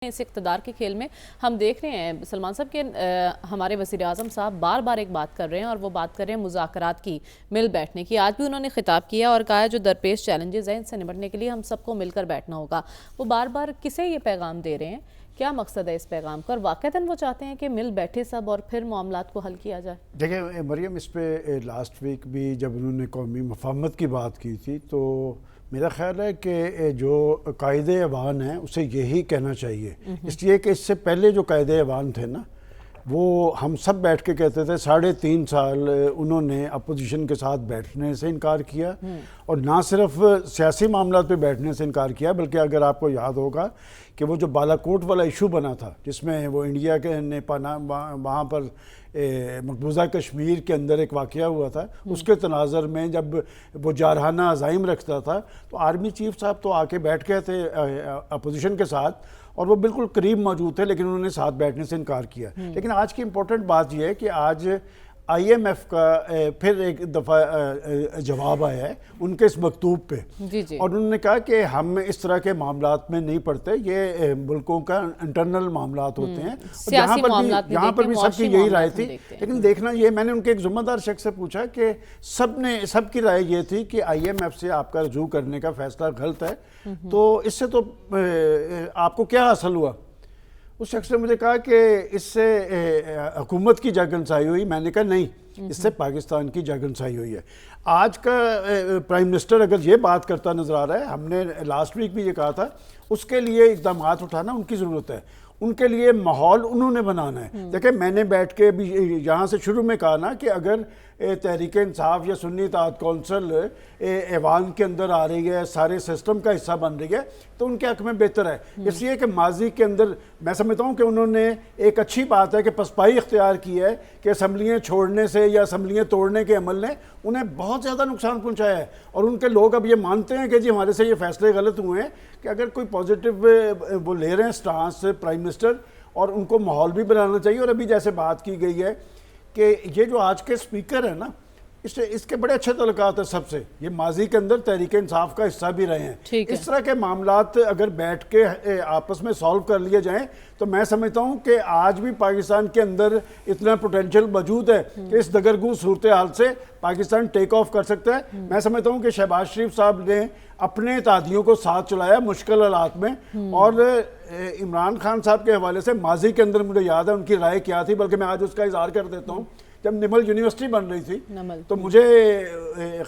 اس اقتدار کے کھیل میں ہم دیکھ رہے ہیں سلمان صاحب کہ ہمارے وزیر اعظم صاحب بار بار ایک بات کر رہے ہیں اور وہ بات کر رہے ہیں مذاکرات کی، مل بیٹھنے کی۔ آج بھی انہوں نے خطاب کیا اور کہا ہے جو درپیش چیلنجز ہیں ان سے نمٹنے کے لیے ہم سب کو مل کر بیٹھنا ہوگا۔ وہ بار بار کسے یہ پیغام دے رہے ہیں؟ کیا مقصد ہے اس پیغام کا؟ اور واقعتاً وہ چاہتے ہیں کہ مل بیٹھے سب اور پھر معاملات کو حل کیا جائے؟ دیکھیں مریم، اس پہ لاسٹ ویک بھی جب انہوں نے قومی مفاہمت کی بات کی تھی تو میرا خیال ہے کہ جو قائد ایوان ہیں اسے یہی کہنا چاہیے، اس لیے کہ اس سے پہلے جو قائد ایوان تھے نا وہ ہم سب بیٹھ کے کہتے تھے 3.5 سال انہوں نے اپوزیشن کے ساتھ بیٹھنے سے انکار کیا، اور نہ صرف سیاسی معاملات پہ بیٹھنے سے انکار کیا بلکہ اگر آپ کو یاد ہوگا کہ وہ جو بالا کوٹ والا ایشو بنا تھا جس میں وہ انڈیا کے نے وہاں پر مقبوضہ کشمیر کے اندر ایک واقعہ ہوا تھا، اس کے تناظر میں جب وہ جارحانہ عزائم رکھتا تھا تو آرمی چیف صاحب تو آ کے بیٹھ گئے تھے اپوزیشن کے ساتھ اور وہ بالکل قریب موجود تھے، لیکن انہوں نے ساتھ بیٹھنے سے انکار کیا۔ لیکن آج کی امپورٹنٹ بات یہ ہے کہ آج آئی ایم ایف کا پھر ایک دفعہ جواب آیا ہے ان کے اس مکتوب پہ، اور انہوں نے کہا کہ ہم اس طرح کے معاملات میں نہیں پڑھتے، یہ ملکوں کا انٹرنل معاملات ہوتے ہیں، یہاں پر بھی سب کی یہی رائے تھی۔ لیکن دیکھنا یہ، میں نے ان کے ایک ذمہ دار شخص سے پوچھا کہ سب کی رائے یہ تھی کہ آئی ایم ایف سے آپ کا رجوع کرنے کا فیصلہ غلط ہے، تو اس سے تو آپ کو کیا حاصل ہوا؟ اس شخص نے مجھے کہا کہ اس سے حکومت کی جاگنسائی ہوئی۔ میں نے کہا نہیں، اس سے پاکستان کی جاگنسائی ہوئی ہے۔ آج کا پرائم منسٹر اگر یہ بات کرتا نظر آ رہا ہے، ہم نے لاسٹ ویک بھی یہ کہا تھا، اس کے لیے اقدامات اٹھانا ان کی ضرورت ہے، ان کے لیے ماحول انہوں نے بنانا ہے۔ دیکھیں میں نے بیٹھ کے بھی یہاں سے شروع میں کہا نا کہ اگر تحریک انصاف یا سنی اتحاد کونسل ایوان کے اندر آ رہی ہے، سارے سسٹم کا حصہ بن رہی ہے تو ان کے حق میں بہتر ہے، اس لیے کہ ماضی کے اندر میں سمجھتا ہوں کہ انہوں نے ایک اچھی بات ہے کہ پسپائی اختیار کی ہے کہ اسمبلیاں چھوڑنے سے یا اسمبلیاں توڑنے کے عمل نے انہیں بہت زیادہ نقصان پہنچایا ہے، اور ان کے لوگ اب یہ مانتے ہیں کہ جی ہمارے سے یہ فیصلے غلط ہوئے ہیں، کہ اگر کوئی پازیٹیو وہ لے رہے ہیں سٹانس پرائم منسٹر، اور ان کو ماحول بھی بنانا چاہیے۔ اور ابھی جیسے بات کی گئی ہے کہ یہ جو آج کے سپیکر ہیں نا اس کے بڑے اچھے تعلقات ہیں سب سے، یہ ماضی کے اندر تحریک انصاف کا حصہ بھی رہے ہیں۔ اس طرح کے معاملات اگر بیٹھ کے آپس میں سالو کر لیے جائیں تو میں سمجھتا ہوں کہ آج بھی پاکستان کے اندر اتنا پوٹینشیل موجود ہے کہ اس دگرگوں صورتحال سے پاکستان ٹیک آف کر سکتا ہے۔ میں سمجھتا ہوں کہ شہباز شریف صاحب نے اپنے اتحادیوں کو ساتھ چلایا مشکل حالات میں، اور عمران خان صاحب کے حوالے سے ماضی کے اندر مجھے یاد ہے ان کی رائے کیا تھی، بلکہ میں آج اس کا اظہار کر دیتا ہوں۔ جب نمل یونیورسٹی بن رہی تھی تو مجھے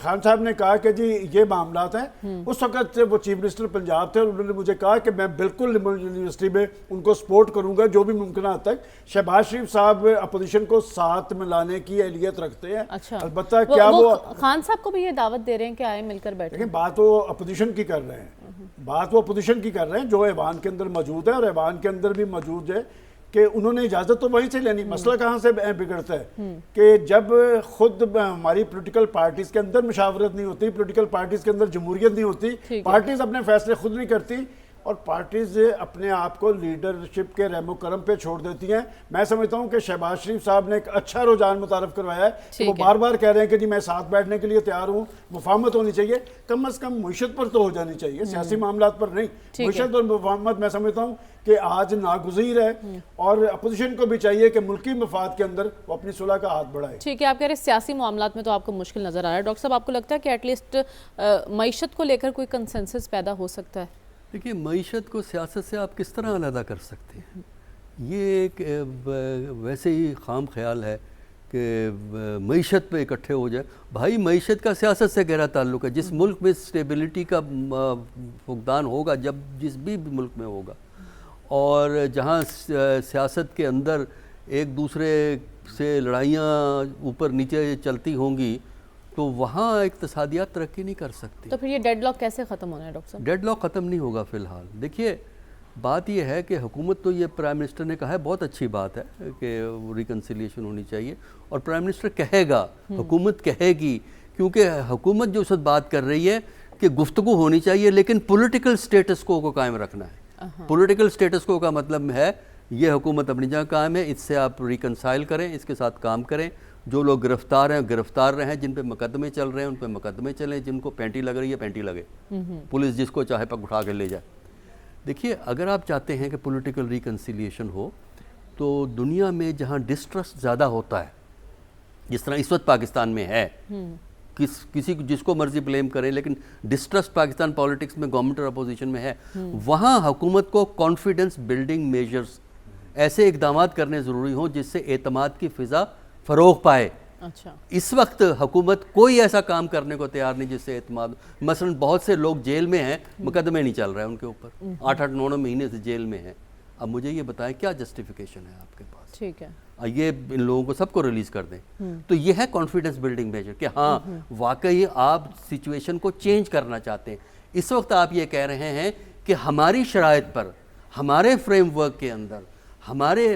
خان صاحب نے کہا کہ جی یہ معاملات ہیں، اس وقت وہ چیف منسٹر پنجاب تھے، اور انہوں نے مجھے کہا کہ میں بالکل نمل یونیورسٹی میں ان کو سپورٹ کروں گا جو بھی ممکنہ حد تک۔ شہباز شریف صاحب اپوزیشن کو ساتھ ملانے کی اہلیت رکھتے ہیں، البتہ کیا وہ خان صاحب کو بھی یہ دعوت دے رہے ہیں کہ آئے مل کر بیٹھیں؟ لیکن بات وہ اپوزیشن کی کر رہے ہیں، جو ایوان کے اندر موجود ہے، اور ایوان کے اندر بھی موجود ہے کہ انہوں نے اجازت تو وہیں سے لینی۔ مسئلہ کہاں سے بگڑتا ہے کہ جب خود ہماری پولیٹیکل پارٹیز کے اندر مشاورت نہیں ہوتی، پولیٹیکل پارٹیز کے اندر جمہوریت نہیں ہوتی، پارٹیز اپنے فیصلے خود نہیں کرتی، اور پارٹیز اپنے آپ کو لیڈرشپ کے رحم و کرم پہ چھوڑ دیتی ہیں۔ میں سمجھتا ہوں کہ شہباز شریف صاحب نے ایک اچھا رجحان متعارف کروایا ہے کہ وہ بار بار کہہ رہے ہیں کہ جی میں ساتھ بیٹھنے کے لیے تیار ہوں، مفاہمت ہونی چاہیے، کم از کم معیشت پر تو ہو جانی چاہیے، سیاسی معاملات پر نہیں۔ معیشت اور مفاہمت میں سمجھتا ہوں کہ آج ناگزیر ہے، اور اپوزیشن کو بھی چاہیے کہ ملکی مفاد کے اندر وہ اپنی صلح کا ہاتھ بڑھائے۔ ٹھیک ہے، آپ کہہ رہے ہیں سیاسی معاملات میں تو آپ کو مشکل نظر آ رہا ہے، ڈاکٹر صاحب آپ کو لگتا ہے کہ ایٹ لیسٹ معیشت کو لے کر کوئی کنسنسس پیدا ہو سکتا ہے؟ دیکھیے معیشت کو سیاست سے آپ کس طرح علیحدہ کر سکتے ہیں؟ یہ ایک ویسے ہی خام خیال ہے کہ معیشت پہ اکٹھے ہو جائے۔ بھائی معیشت کا سیاست سے گہرا تعلق ہے۔ جس ملک میں سٹیبلٹی کا فقدان ہوگا، جس بھی ملک میں ہوگا، اور جہاں سیاست کے اندر ایک دوسرے سے لڑائیاں اوپر نیچے چلتی ہوں گی تو وہاں اقتصادیات ترقی نہیں کر سکتی۔ تو پھر یہ ڈیڈ لاک کیسے ختم ہونا ہے ڈاکٹر صاحب؟ ڈیڈ لاک ختم نہیں ہوگا فی الحال۔ دیکھیے بات یہ ہے کہ حکومت تو، یہ پرائم منسٹر نے کہا ہے، بہت اچھی بات ہے کہ ریکنسیلیشن ہونی چاہیے، اور پرائم منسٹر کہے گا، حکومت کہے گی، کیونکہ حکومت جو اس وقت بات کر رہی ہے کہ گفتگو ہونی چاہیے لیکن پولیٹیکل سٹیٹس کو قائم رکھنا ہے۔ پولیٹیکل سٹیٹس کو کا مطلب ہے یہ حکومت اپنی جگہ قائم ہے، اس سے آپ ریکنسائل کریں، اس کے ساتھ کام کریں، جو لوگ گرفتار ہیں گرفتار رہیں، جن پہ مقدمے چل رہے ہیں ان پہ مقدمے چلیں، جن کو پینٹی لگ رہی ہے پینٹی لگے، پولیس جس کو چاہے پک اٹھا کے لے جائے۔ دیکھیے اگر آپ چاہتے ہیں کہ پولیٹیکل ریکنسیلیشن ہو تو دنیا میں جہاں ڈسٹرسٹ زیادہ ہوتا ہے، جس طرح اس وقت پاکستان میں ہے، کسی جس کو مرضی بلیم کریں، لیکن ڈسٹرسٹ پاکستان پالیٹکس میں گورنمنٹ اور اپوزیشن میں ہے، وہاں حکومت کو کانفیڈنس بلڈنگ میجرز، ایسے اقدامات کرنے ضروری ہوں جس سے اعتماد کی فضا فروغ پائے۔ اچھا، اس وقت حکومت کوئی ایسا کام کرنے کو تیار نہیں جس سے اعتماد، مثلا بہت سے لوگ جیل میں ہیں، مقدمے نہیں چل رہے ہیں ان کے اوپر، 8-9 مہینے سے جیل میں ہیں۔ اب مجھے یہ بتائیں کیا جسٹیفیکیشن ہے آپ کے پاس؟ ٹھیک ہے، یہ ان لوگوں کو سب کو ریلیز کر دیں۔ تو یہ ہے کانفیڈنس بلڈنگ میجر کہ ہاں واقعی آپ سچویشن کو چینج کرنا چاہتے ہیں۔ اس وقت آپ یہ کہہ رہے ہیں کہ ہماری شرائط پر، ہمارے فریم ورک کے اندر، ہمارے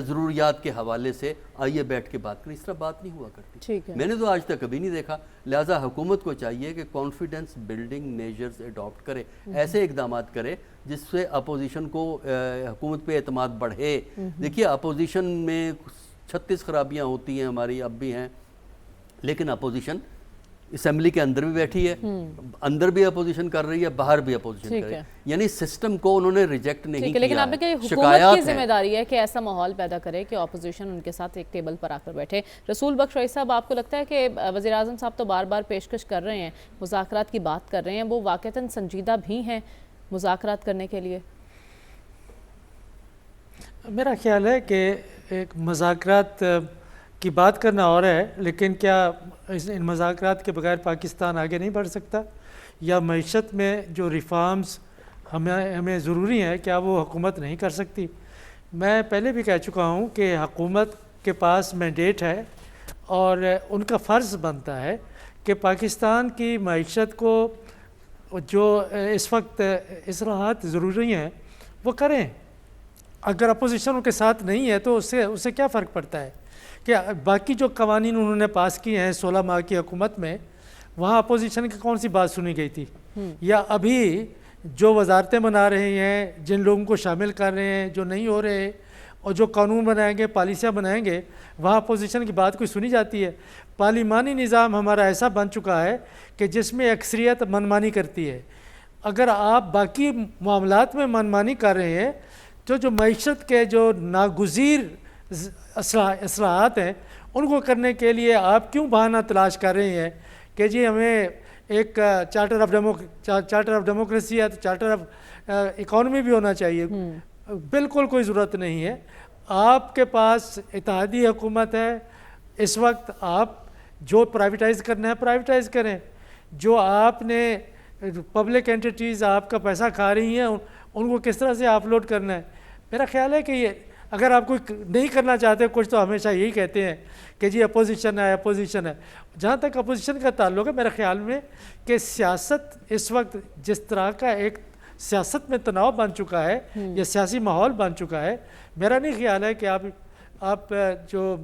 ضروریات کے حوالے سے آئیے بیٹھ کے بات کریں، اس طرح بات نہیں ہوا کرتی۔ ٹھیک ہے، میں نے تو آج تک کبھی نہیں دیکھا، لہٰذا حکومت کو چاہیے کہ کانفیڈنس بلڈنگ میجرز اڈاپٹ کرے، ایسے اقدامات کرے جس سے اپوزیشن کو حکومت پہ اعتماد بڑھے۔ دیکھیے اپوزیشن میں 36 خرابیاں ہوتی ہیں، ہماری اب بھی ہیں، لیکن اپوزیشن اسمبلی کے اندر بھی بیٹھی ہے، اندر بھی اپوزیشن کر رہی ہے، باہر بھی اپوزیشن کر رہی ہے، یعنی سسٹم کو انہوں نے ریجیکٹ نہیں ٹھیک ہے، لیکن کیا آپ نے کہا ہے، حکومت کی شکایات ہیں۔ ذمہ داری ہے کہ ایسا ماحول پیدا کرے کہ اپوزیشن ان کے ساتھ ایک ٹیبل پر آ کر بیٹھے۔ رسول بخش رئیس صاحب، آپ کو لگتا ہے کہ وزیر اعظم صاحب تو بار بار پیشکش کر رہے ہیں، مذاکرات کی بات کر رہے ہیں، وہ واقعتاً سنجیدہ بھی ہیں مذاکرات کرنے کے لیے؟ میرا خیال ہے کہ ایک مذاکرات کی بات کرنا اور ہے، لیکن کیا ان مذاکرات کے بغیر پاکستان آگے نہیں بڑھ سکتا؟ یا معیشت میں جو ریفارمز ہمیں ضروری ہیں کیا وہ حکومت نہیں کر سکتی؟ میں پہلے بھی کہہ چکا ہوں کہ حکومت کے پاس مینڈیٹ ہے اور ان کا فرض بنتا ہے کہ پاکستان کی معیشت کو جو اس وقت اصلاحات ضروری ہیں وہ کریں۔ اگر اپوزیشن ان کے ساتھ نہیں ہے تو اس سے کیا فرق پڑتا ہے کہ باقی جو قوانین انہوں نے پاس کیے ہیں 16 ماہ کی حکومت میں، وہاں اپوزیشن کی کون سی بات سنی گئی تھی؟ یا ابھی جو وزارتیں بنا رہے ہیں، جن لوگوں کو شامل کر رہے ہیں، جو نہیں ہو رہے، اور جو قانون بنائیں گے، پالیسیاں بنائیں گے، وہاں اپوزیشن کی بات کوئی سنی جاتی ہے؟ پارلیمانی نظام ہمارا ایسا بن چکا ہے کہ جس میں اکثریت منمانی کرتی ہے۔ اگر آپ باقی معاملات میں منمانی کر رہے ہیں تو جو معیشت کے جو ناگزیر اصلاحات ہیں ان کو کرنے کے لیے آپ کیوں بہانہ تلاش کر رہے ہیں کہ جی ہمیں ایک چارٹر آف ڈیموکریسی ہے تو چارٹر آف اکانومی بھی ہونا چاہیے؟ بالکل کوئی ضرورت نہیں ہے۔ آپ کے پاس اتحادی حکومت ہے، اس وقت آپ جو پرائیویٹائز کرنا ہے پرائیویٹائز کریں، جو آپ نے پبلک انٹیٹیز آپ کا پیسہ کھا رہی ہیں ان کو کس طرح سے آف لوڈ کرنا ہے۔ میرا خیال ہے کہ یہ اگر آپ کوئی نہیں کرنا چاہتے کچھ تو ہمیشہ یہی کہتے ہیں کہ جی اپوزیشن ہے اپوزیشن ہے۔ جہاں تک اپوزیشن کا تعلق ہے، میرے خیال میں کہ سیاست اس وقت جس طرح کا ایک سیاست میں تناؤ بن چکا ہے یا سیاسی ماحول بن چکا ہے، میرا نہیں خیال ہے کہ آپ جو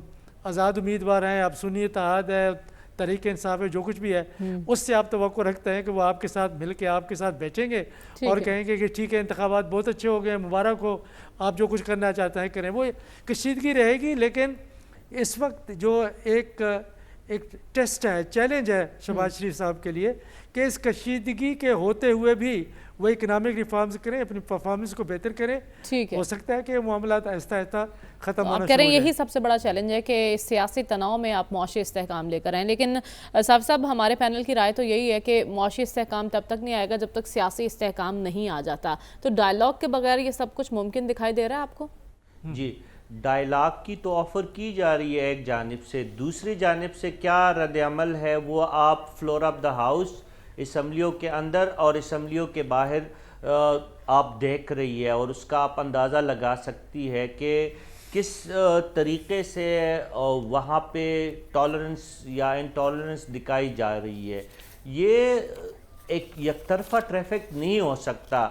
آزاد امیدوار ہیں، آپ سنی اتحاد ہے، تحریک انصاف ہے، جو کچھ بھی ہے، اس سے آپ توقع رکھتے ہیں کہ وہ آپ کے ساتھ مل کے آپ کے ساتھ بیٹھیں گے اور کہیں گے کہ ٹھیک ہے انتخابات بہت اچھے ہو گئے، مبارک ہو، آپ جو کچھ کرنا چاہتے ہیں کریں۔ وہ کشیدگی رہے گی، لیکن اس وقت جو ایک ٹیسٹ ہے، چیلنج ہے شہباز شریف صاحب کے لیے کہ اس کشیدگی کے ہوتے ہوئے بھی وہ اکنامک ریفارمز کریں، اپنی پرفارمنس کو بہتر کریں۔ ہو سکتا ہے کہ معاملات آہستہ آہستہ ختم ہونا شروع ہو جائیں۔ یہی سب سے بڑا چیلنج ہے کہ سیاسی تناؤ میں آپ معاشی استحکام لے کر آئیں، لیکن صاحب ہمارے پینل کی رائے تو یہی ہے کہ معاشی استحکام تب تک نہیں آئے گا جب تک سیاسی استحکام نہیں آ جاتا۔ تو ڈائیلاگ کے بغیر یہ سب کچھ ممکن دکھائی دے رہا ہے آپ کو؟ جی، ڈائیلاگ کی تو آفر کی جا رہی ہے ایک جانب سے، دوسری جانب سے کیا رد عمل ہے وہ آپ فلور آف دا ہاؤس، اسمبلیوں کے اندر اور اسمبلیوں کے باہر آپ دیکھ رہی ہے، اور اس کا آپ اندازہ لگا سکتی ہے کہ کس طریقے سے وہاں پہ ٹالرنس یا انٹالرنس دکھائی جا رہی ہے۔ یہ ایک یک طرفہ ٹریفک نہیں ہو سکتا۔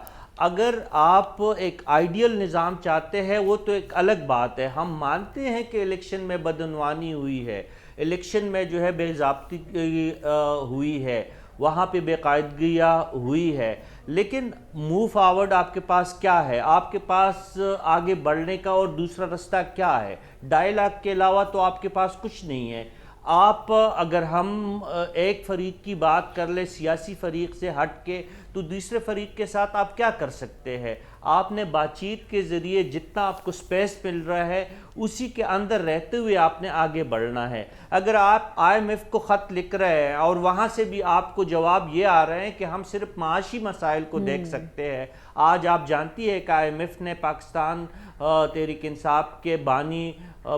اگر آپ ایک آئیڈیل نظام چاہتے ہیں وہ تو ایک الگ بات ہے، ہم مانتے ہیں کہ الیکشن میں بدعنوانی ہوئی ہے، الیکشن میں جو ہے بے ضابطگی ہوئی ہے، وہاں پہ بے قاعدگیاں ہوئی ہے، لیکن موو فارورڈ آپ کے پاس کیا ہے؟ آپ کے پاس آگے بڑھنے کا اور دوسرا رستہ کیا ہے؟ ڈائیلاگ کے علاوہ تو آپ کے پاس کچھ نہیں ہے۔ آپ اگر ہم ایک فریق کی بات کر لیں سیاسی فریق سے ہٹ کے، تو دوسرے فریق کے ساتھ آپ کیا کر سکتے ہیں؟ آپ نے بات چیت کے ذریعے جتنا آپ کو سپیس مل رہا ہے اسی کے اندر رہتے ہوئے آپ نے آگے بڑھنا ہے۔ اگر آپ آئی ایم ایف کو خط لکھ رہے ہیں اور وہاں سے بھی آپ کو جواب یہ آ رہے ہیں کہ ہم صرف معاشی مسائل کو دیکھ سکتے ہیں، آج آپ جانتی ہے کہ آئی ایم ایف نے پاکستان تحریک انصاف کے بانی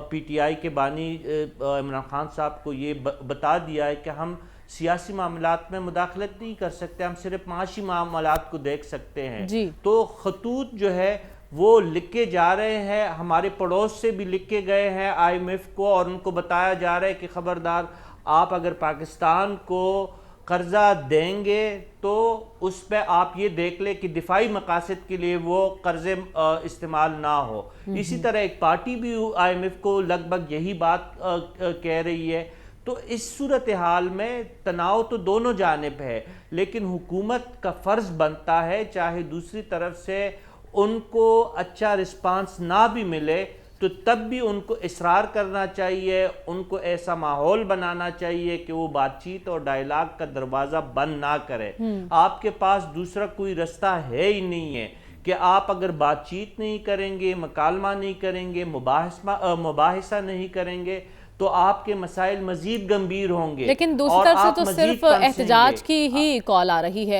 پی ٹی آئی کے بانی عمران خان صاحب کو یہ بتا دیا ہے کہ ہم سیاسی معاملات میں مداخلت نہیں کر سکتے، ہم صرف معاشی معاملات کو دیکھ سکتے ہیں۔ جی تو خطوط جو ہے وہ لکھے جا رہے ہیں، ہمارے پڑوس سے بھی لکھے گئے ہیں آئی ایم ایف کو، اور ان کو بتایا جا رہا ہے کہ خبردار آپ اگر پاکستان کو قرضہ دیں گے تو اس پہ آپ یہ دیکھ لیں کہ دفاعی مقاصد کے لیے وہ قرضے استعمال نہ ہو۔ اسی طرح ایک پارٹی بھی آئی ایم ایف کو لگ بھگ یہی بات کہہ رہی ہے۔ تو اس صورتحال میں تناؤ تو دونوں جانب ہے، لیکن حکومت کا فرض بنتا ہے چاہے دوسری طرف سے ان کو اچھا رسپانس نہ بھی ملے تو تب بھی ان کو اصرار کرنا چاہیے، ان کو ایسا ماحول بنانا چاہیے کہ وہ بات چیت اور ڈائیلاگ کا دروازہ بند نہ کرے۔ آپ کے پاس دوسرا کوئی رستہ ہے ہی نہیں ہے کہ آپ اگر بات چیت نہیں کریں گے، مکالمہ نہیں کریں گے، مباحثہ نہیں کریں گے تو آپ کے مسائل مزید گمبھیر ہوں گے، لیکن دوسری طرف سے تو صرف احتجاج کی ہی کال آ رہی ہے۔